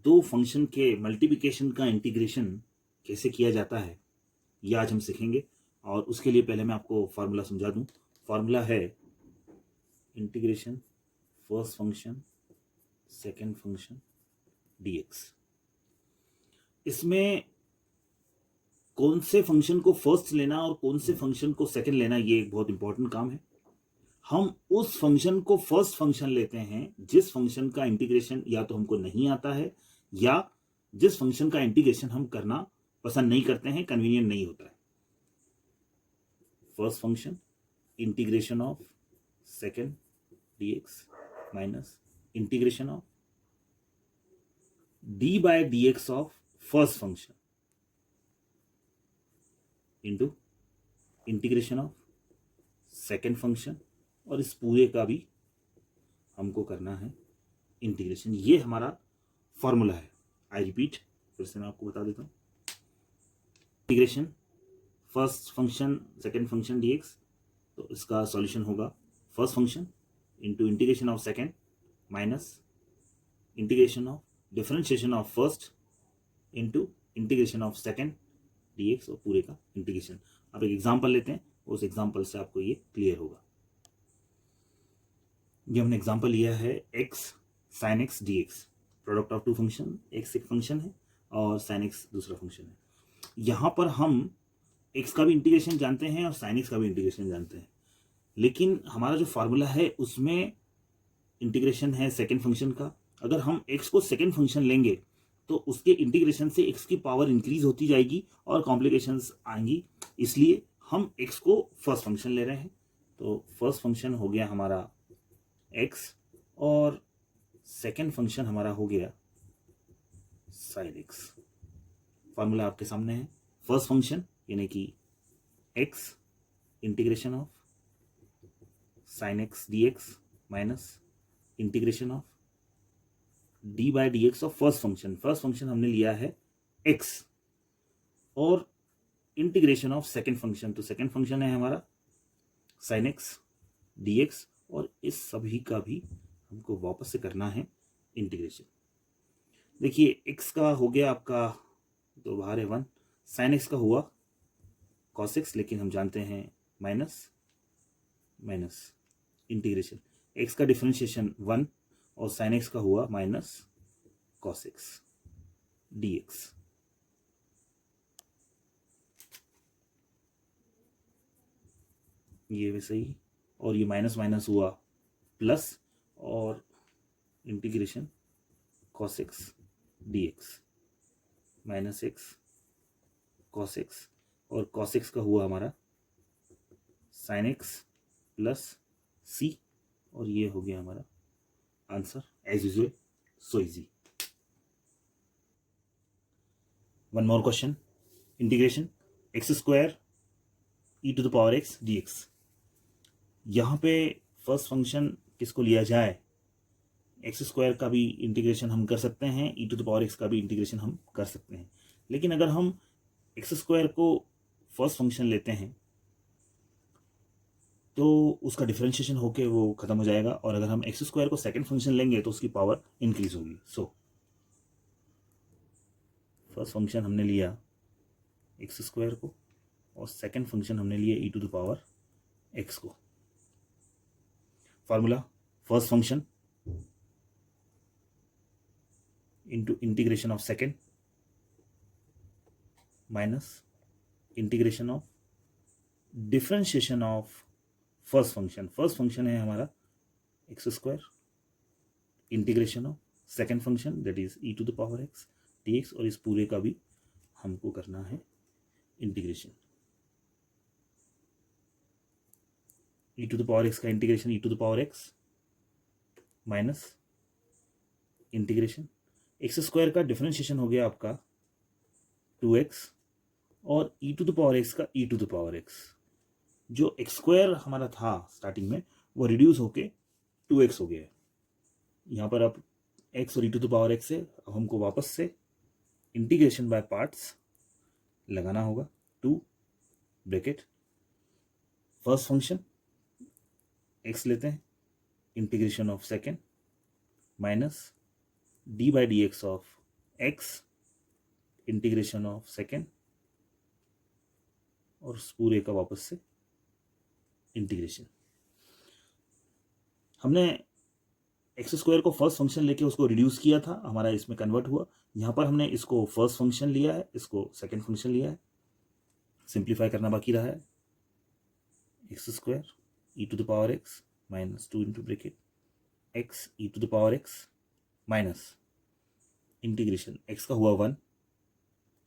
दो फंक्शन के मल्टीप्लिकेशन का इंटीग्रेशन कैसे किया जाता है ये आज हम सीखेंगे। और उसके लिए पहले मैं आपको फार्मूला समझा दूं। फार्मूला है integration first function second function dx। इसमें कौन से फंक्शन को फर्स्ट लेना और कौन से फंक्शन को सेकंड लेना ये एक बहुत इंपॉर्टेंट काम है। हम उस फंक्शन को फर्स्ट फंक्शन लेते हैं जिस फंक्शन का इंटीग्रेशन या तो हमको नहीं आता है या जिस फंक्शन का इंटीग्रेशन हम करना पसंद नहीं करते हैं, कन्वीनियंट नहीं होता है। First function integration of second dx minus integration of d by dx of first function into integration of second function, और इस पूरे का भी हमको करना है इंटीग्रेशन। ये हमारा फॉर्मूला है। आई रिपीट, फिर से मैं आपको बता देता हूं। Integration first function second function dx, तो इसका सॉल्यूशन होगा first function into integration of second minus integration of differentiation of first into integration of second dx और पूरे का इंटीग्रेशन। अब एक एग्जांपल लेते हैं, उस एग्जांपल से आपको ये क्लियर होगा। ये हमने एग्जांपल लिया है x sin x dx, product of two function. x एक फंक्शन है और sin x दूसरा फंक्शन है। यहां पर हम x का भी इंटीग्रेशन जानते हैं और sin x का भी इंटीग्रेशन जानते हैं, लेकिन हमारा जो फार्मूला है उसमें इंटीग्रेशन है सेकेंड फंक्शन का। अगर हम x को सेकेंड फंक्शन लेंगे तो उसके इंटीग्रेशन से x की पावर इंक्रीज होती जाएगी और कॉम्प्लिकेशंस आएंगी, इसलिए हम x को फर्स्ट फंक्शन ले रहे हैं। तो फर्स्ट फंक्शन हो गया हमारा x और सेकेंड फंक्शन हमारा हो गया sin x। फार्मूला आपके सामने है। फर्स्ट फंक्शन यानी कि x integration of sin x dx minus integration of d by dx of first function. First function हमने लिया है x और इंटीग्रेशन ऑफ सेकेंड फंक्शन, तो सेकेंड फंक्शन है हमारा sin x dx, और इस सभी का भी हमको वापस से करना है इंटीग्रेशन। देखिए x का हो गया आपका, तो बाहर है 1, sin x का हुआ cos x, लेकिन हम जानते हैं माइनस माइनस इंटीग्रेशन x का डिफरेंशिएशन 1 और sin x का हुआ माइनस cos x dx। ये वैसे ही, और ये माइनस माइनस हुआ प्लस, और integration cos x dx minus x cos x, और cos x का हुआ हमारा sin x प्लस c, और ये हो गया हमारा answer as usual, so easy. One more question, integration x square E to the power x dx। यहाँ पे फर्स्ट फंक्शन किसको लिया जाए, एक्स स्क्वायर का भी इंटीग्रेशन हम कर सकते हैं, E to the power X का भी इंटीग्रेशन हम कर सकते हैं, लेकिन अगर हम एक्स स्क्वायर को फर्स्ट फंक्शन लेते हैं तो उसका डिफरेंशिएशन होके वो खत्म हो जाएगा, और अगर हम एक्स स्क्वायर को सेकेंड फंक्शन लेंगे तो उसकी पावर इंक्रीज होगी। सो फर्स्ट फंक्शन हमने लिया एक्स स्क्वायर को और सेकेंड फंक्शन हमने लिया E to the power X को। Formula first function into integration of second minus integration of differentiation of first function. First function है हमारा X square, integration of second function that is E to the power x dx, और इस पूरे का भी हमको करना है integration. E to the power X का integration E to the power X minus integration x square का डिफरेंशिएशन हो गया आपका 2x, और E to the power X का E to the power x. जो एक्स स्क्वायर हमारा था स्टार्टिंग में वो रिड्यूस होके 2x हो गया है। यहाँ पर अब x और E to the power x है, अब हमको वापस से इंटीग्रेशन बाय पार्ट्स लगाना होगा। 2 ब्रैकेट फर्स्ट फंक्शन x लेते हैं, integration of second minus d by D X of x integration of second और उस पूरे का वापस से इंटीग्रेशन। हमने एक्स स्क्वायर को फर्स्ट फंक्शन लेके उसको रिड्यूस किया था, हमारा इसमें कन्वर्ट हुआ। यहाँ पर हमने इसको फर्स्ट फंक्शन लिया है, इसको सेकेंड फंक्शन लिया है। सिंप्लीफाई करना बाकी रहा है। X square E to the power X minus 2 into bracket X E to the power X minus integration X का हुआ 1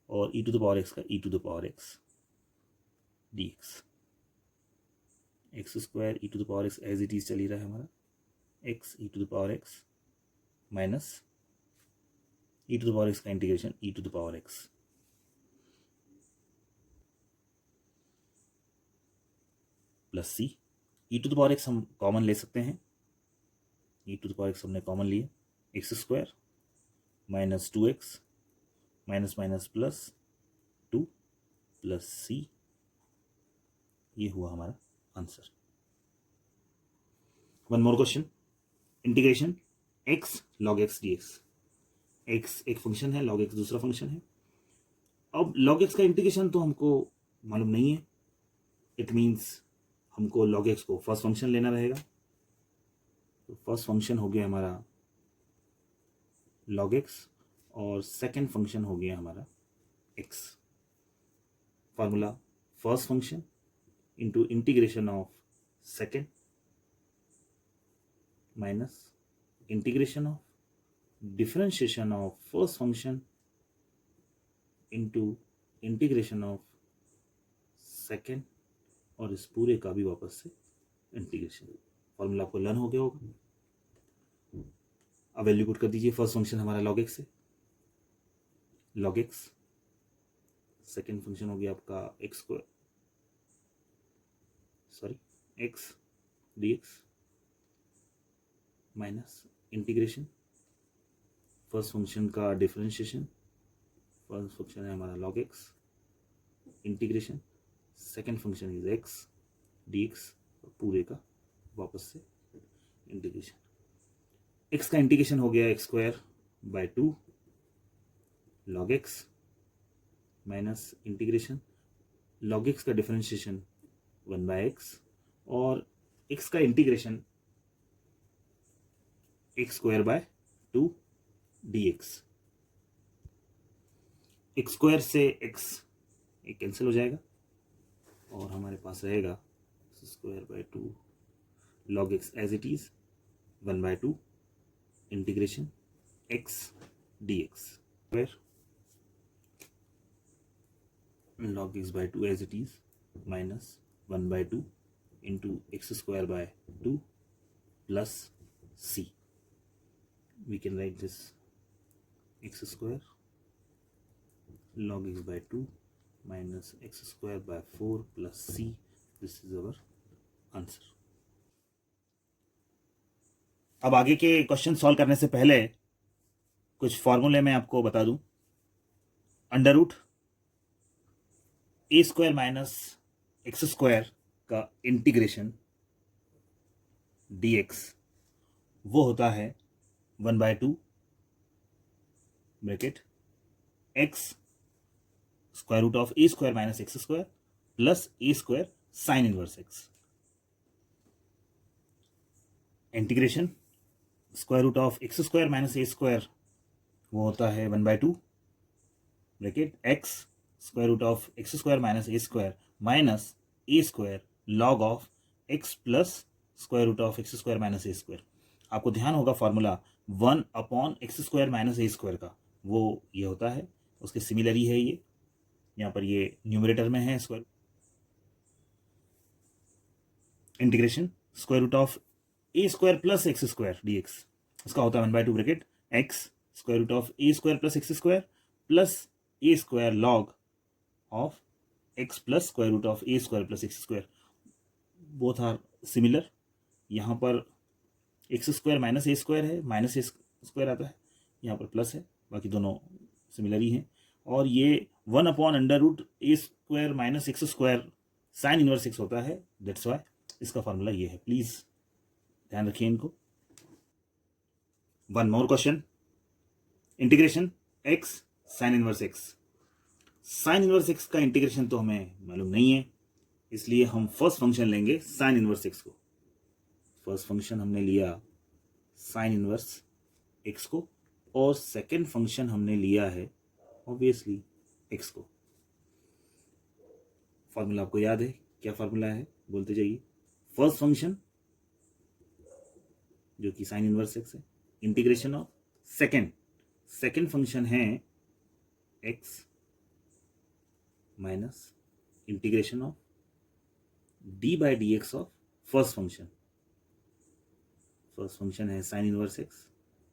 और E to the power X का E to the power X D X square E to the power X as it is चल ही रहा है हमारा, X E to the power X minus E to the power X का integration E to the power X plus C. E to the power X हम common ले सकते हैं, E to the power X हमने common लिए, X square minus 2x minus minus plus 2 plus C, ये हुआ हमारा answer. One more question, integration x log x dx। x एक फंक्शन है, log x दूसरा फंक्शन है। अब log x का इंटीग्रेशन तो हमको मालूम नहीं है, इट मीन्स हमको log x को फर्स्ट फंक्शन लेना रहेगा। तो फर्स्ट फंक्शन हो गया हमारा log x और सेकेंड फंक्शन हो गया हमारा x। Formula first function into integration of second minus integration of differentiation of first function into integration of second और इस पूरे का भी वापस से इंटीग्रेशन। फॉर्मूला आपको लर्न हो गया होगा। अब वैल्यू पुट कर दीजिए। फर्स्ट फंक्शन हमारा log x है, log x, सेकेंड फंक्शन हो गया आपका x square x dx minus integration first function का डिफरेंशिएशन, फर्स्ट फंक्शन है हमारा log x integration second function is x dx और पूरे का वापस से इंटीग्रेशन। x का इंटीग्रेशन हो गया x square by 2 log x minus integration log x का डिफरेंशिएशन 1 बाय x और x का integration x square by 2 dx। X square से x एक कैंसिल हो जाएगा और हमारे पास रहेगा square by 2 log x as it is 1 by 2 integration x dx स्क्वायर log x by 2 as it is minus 1 by 2 into x square by 2 plus c. We can write this x square log x by 2 minus x square by 4 plus c. This is our answer. अब आगे के question solve करने से पहले कुछ फॉर्मूले मैं आपको बता दूं। अंडर रूट ए स्क्वायर माइनस एक्स स्क्वायर का इंटीग्रेशन dx वो होता है 1 by 2 bracket x square root of a square minus x square plus a square sine inverse x. Integration square root of x square minus A square वो होता है 1 by 2 bracket x square root of x square minus A square minus A square log of x plus square root of x square minus A square. आपको ध्यान होगा formula 1 upon X square minus ए square का वो ये होता है, उसके similar ही है ये। यहाँ पर ये न्यूमरेटर में है square integration square root of a square plus x square dx उसका होता है 1 by 2 bracket x square root of a square plus x square plus a square log of x plus square root of a square plus x square. Both are similar. यहाँ पर x square minus ए square है, minus ए square आता है, यहाँ पर plus है, बाकी दोनों सिमिलर ही हैं। और ये 1 अपॉन अंडर रूट ए square minus x square sine inverse X होता है, दैट्स वाई इसका फॉर्मूला ये है। प्लीज़ ध्यान रखिए इनको। One more question, integration X sine inverse X. Sine inverse x का इंटीग्रेशन तो हमें मालूम नहीं है, इसलिए हम फर्स्ट फंक्शन लेंगे साइन इनवर्स एक्स को। फर्स्ट फंक्शन हमने लिया साइन इनवर्स एक्स को, और सेकेंड फंक्शन हमने लिया है ऑब्वियसली एक्स को। फॉर्मूला आपको याद है, क्या फॉर्मूला है बोलते जाइए। फर्स्ट फंक्शन जो कि साइन इनवर्स एक्स है, इंटीग्रेशन ऑफ सेकेंड फंक्शन है X minus integration of D by D X of first function. First function है sine inverse X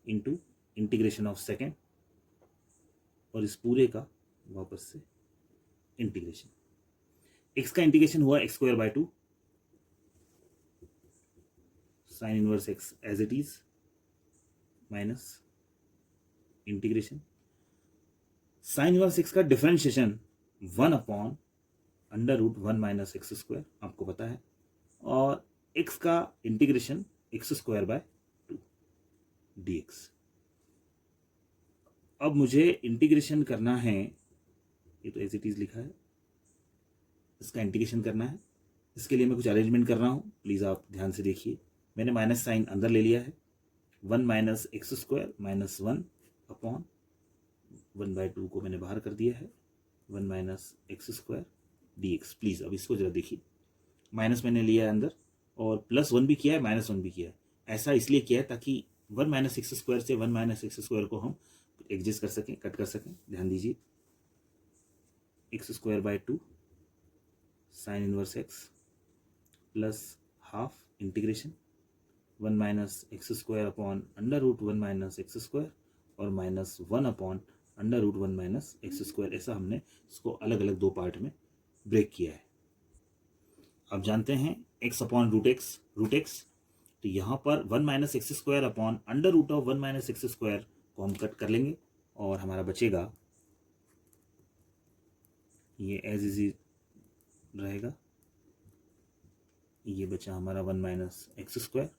into integration of second, और इस पूरे का वापस से इंटीग्रेशन। एक्स का इंटीग्रेशन हुआ X square by 2, sine inverse X as it is minus integration sine inverse x का डिफरेंशिएशन 1/√1 माइनस एक्स स्क्वायर आपको पता है, और एक्स का integration x square by 2 dx। अब मुझे इंटीग्रेशन करना है, ये तो एज इट इज लिखा है, इसका इंटीग्रेशन करना है। इसके लिए मैं कुछ अरेंजमेंट कर रहा हूँ, प्लीज़ आप ध्यान से देखिए। मैंने माइनस साइन अंदर ले लिया है, 1 माइनस एक्स स्क्वायर माइनस 1/1/2 को मैंने बाहर कर दिया है, 1 minus x square dx। Please अब इसको जरा देखिए, माइनस मैंने लिया है अंदर, और +1 भी किया है, -1 भी किया है। ऐसा इसलिए किया है ताकि 1 माइनस एक्स स्क्वायर से 1 माइनस एक्स स्क्वायर को हम एडजस्ट कर सकें, कट कर सकें। ध्यान दीजिए, x square by 2 sine inverse x plus half integration 1 minus x square upon √1 minus x square, और -1/√1 माइनस एक्स स्क्वायर। ऐसा हमने इसको अलग अलग दो पार्ट में ब्रेक किया है। अब जानते हैं x अपॉन रूट एक्स, तो यहाँ पर 1 minus x square upon √1 minus x square को हम कट कर लेंगे, और हमारा बचेगा ये एज इज रहेगा, ये बचा हमारा 1 माइनस एक्स स्क्वायर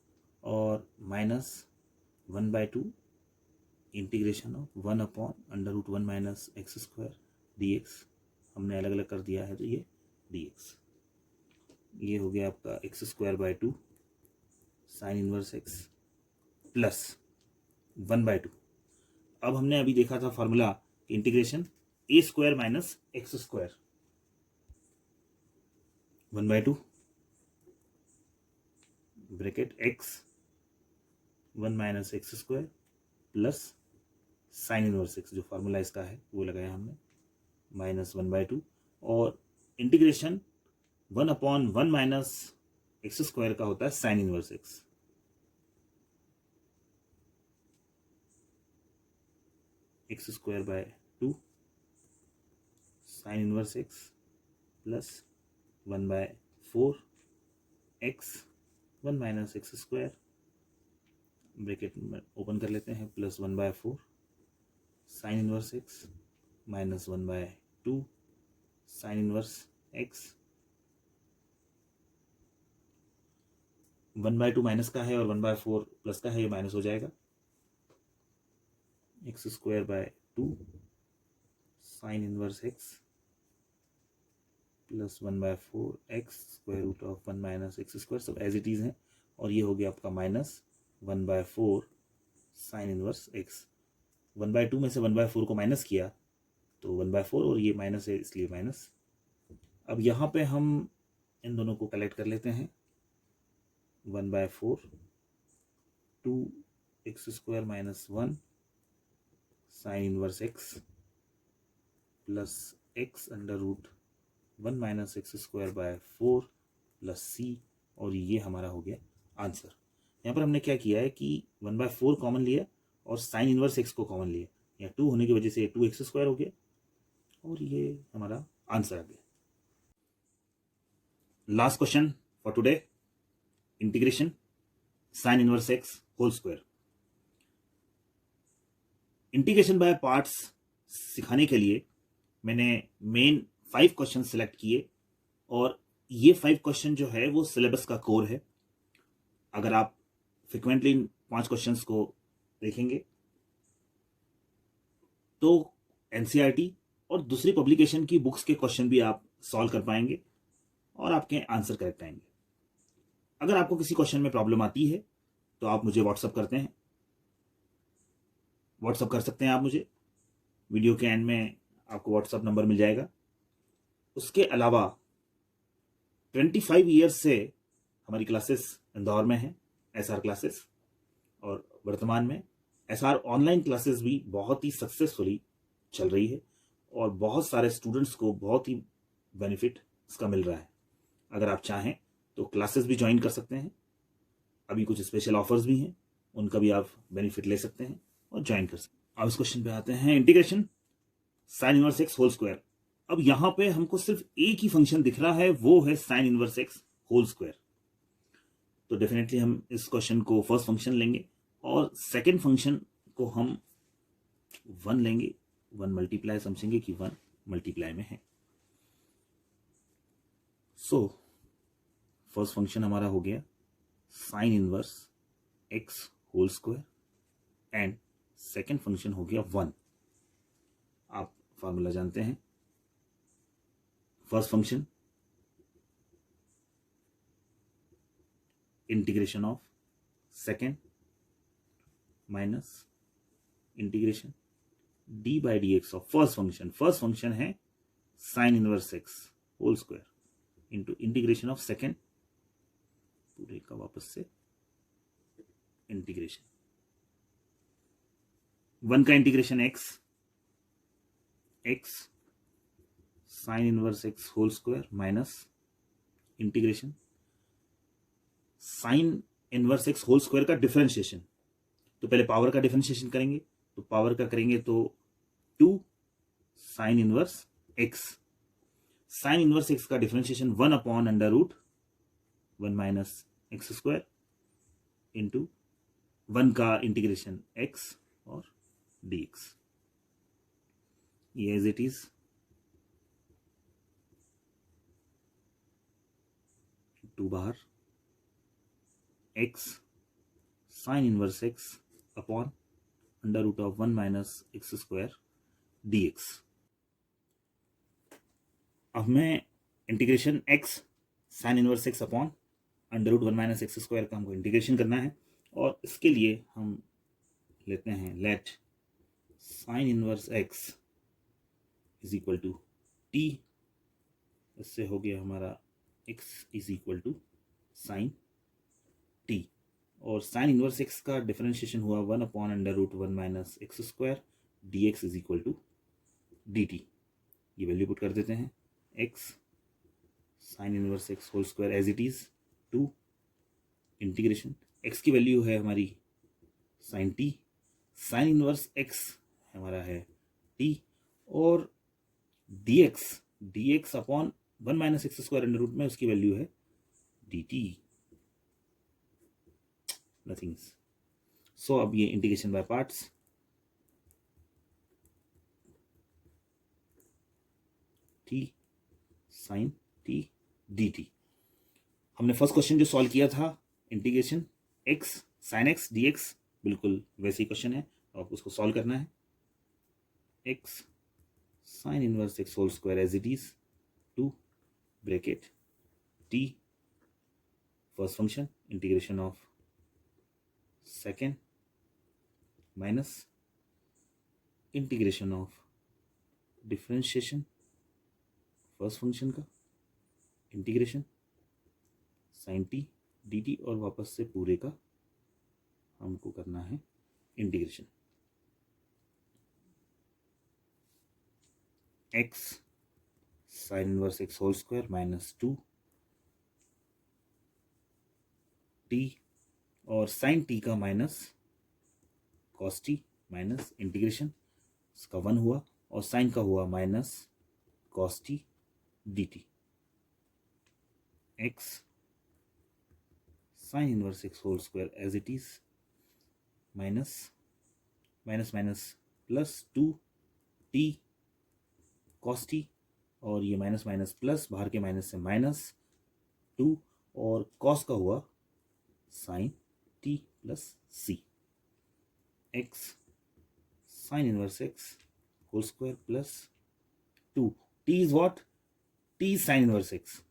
और -1/2 integration of 1/√1 minus x square dx। हमने अलग अलग कर दिया है, तो ये dx। ये हो गया आपका x square by 2 sine inverse x plus 1/2। अब हमने अभी देखा था formula integration a square minus x square 1/2 bracket x 1 minus x square plus sign inverse x, जो फार्मूला इसका है वो लगाया हमने, -1/2, और इंटीग्रेशन 1/1 माइनस एक्स स्क्वायर का होता है sine inverse x. X square by 2 sine inverse x plus 1/4 x 1 minus x square, bracket में ओपन कर लेते हैं, plus 1/4 sign inverse x minus 1/2 sign inverse x. 1/2 minus का है और 1/4 प्लस का है, ये माइनस हो जाएगा। X square by 2 sine inverse x plus 1/4 x square root of 1 minus x square, सब एज इट इज है, और ये हो गया आपका -1/4 साइन इनवर्स एक्स। 1/2 में से 1/4 को माइनस किया तो 1/4, और ये माइनस है इसलिए माइनस। अब यहाँ पे हम इन दोनों को कलेक्ट कर लेते हैं, 1/4 2 X square minus 1 sine inverse x plus X √1 minus x square by 4 plus C, और ये हमारा हो गया आंसर। यहाँ पर हमने क्या किया है कि 1/4 कॉमन लिया और साइन इनवर्स एक्स को कॉमन लिया, या 2 होने की वजह से 2 एक्स स्क्वायर हो गया, और ये हमारा आंसर आ गया। Last question for today, integration sine inverse x whole square. Integration by parts सिखाने के लिए मैंने मेन 5 क्वेश्चन सिलेक्ट किए, और ये 5 क्वेश्चन जो है वो सिलेबस का कोर है। अगर आप फ्रिक्वेंटली इन 5 क्वेश्चंस को देखेंगे तो एनसीईआरटी और दूसरी पब्लिकेशन की बुक्स के क्वेश्चन भी आप सॉल्व कर पाएंगे और आपके आंसर करेक्ट आएंगे। अगर आपको किसी क्वेश्चन में प्रॉब्लम आती है तो आप मुझे व्हाट्सअप कर सकते हैं आप मुझे। वीडियो के एंड में आपको व्हाट्सअप नंबर मिल जाएगा। उसके अलावा 25 ईयर्स से हमारी क्लासेस इंदौर में हैं, एसआर क्लासेस, और वर्तमान में एसआर ऑनलाइन क्लासेस भी बहुत ही सक्सेसफुली चल रही है और बहुत सारे स्टूडेंट्स को बहुत ही बेनिफिट इसका मिल रहा है। अगर आप चाहें तो क्लासेस भी ज्वाइन कर सकते हैं। अभी कुछ स्पेशल ऑफर्स भी हैं, उनका भी आप बेनिफिट ले सकते हैं और ज्वाइन कर सकते हैं। अब इस क्वेश्चन पे आते हैं, integration sine inverse x whole square. अब यहां पे हमको सिर्फ एक ही फंक्शन दिख रहा है, वो है sine inverse x whole square. तो डेफिनेटली हम इस क्वेश्चन को फर्स्ट फंक्शन लेंगे और सेकेंड फंक्शन को हम 1 लेंगे। 1 मल्टीप्लाई समझेंगे कि 1 मल्टीप्लाई में है। सो फर्स्ट फंक्शन हमारा हो गया sine inverse x whole square and second function हो गया 1। आप फॉर्मूला जानते हैं, first function integration of second minus integration D by D X of first function. First function है sine inverse x whole square into integration of second, पूरे का वापस से इंटीग्रेशन। 1 का integration X sine inverse x whole square minus integration sine inverse x whole square का differentiation. तो पहले power का डिफरेंशिएशन करेंगे, तो पावर का करेंगे तो 2 sine inverse X. Sine inverse x का differentiation 1 upon under root 1 minus x square into 1 का इंटीग्रेशन एक्स और डी एक्स। ये एज इट इज 2 बाहर X sine inverse X upon under root of 1 minus x square D X. अब मैं integration X sine inverse X upon under root 1 minus x square का हमको integration करना है और इसके लिए हम लेते हैं let sine inverse x is equal to t. इससे हो गया हमारा x is equal to sine t और साइन इनवर्स एक्स का डिफरेंशिएशन हुआ 1 upon under root 1 minus x square D x is equal to d t. ये value put कर देते हैं, x sine inverse x whole square as it is 2 integration x की value है हमारी sine t, sine inverse x हमारा है t और dx upon 1 minus x square under root में उसकी वैल्यू है dt, नथिंग। सो अब ये integration by parts, t sine t dt। हमने फर्स्ट क्वेश्चन जो सॉल्व किया था integration x sine x dx, बिल्कुल वैसे ही क्वेश्चन है, आप उसको सॉल्व करना है। x sine inverse x whole square as it is 2 bracket t first function integration of second minus integration of differentiation first function का integration sine T D T और वापस से पूरे का हमको करना है integration. x sine inverse x whole square minus 2 T और साइन टी का minus cos T minus integration, इसका 1 हुआ और साइन का हुआ minus cos T D T. X sine inverse x whole square as it is minus minus minus plus 2 t cos t और ये minus minus plus, बाहर के माइनस से माइनस 2 और कॉस का हुआ sine t plus c. X sine inverse x whole square plus 2. t is what? t is sine inverse x.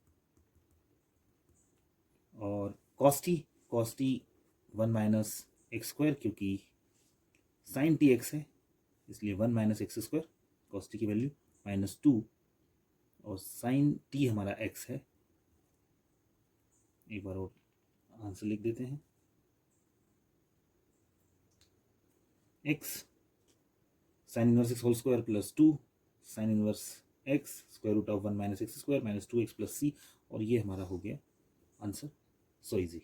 और cos t 1 minus x square, क्योंकि साइन टी एक्स है इसलिए 1 minus x square, cos t की value minus 2, और sine T हमारा x है. एक बार और आंसर लिख देते हैं. x sine inverse x whole square plus 2 sine inverse x square root of 1 minus x square minus 2x plus c, और ये हमारा हो गया आंसर. So easy.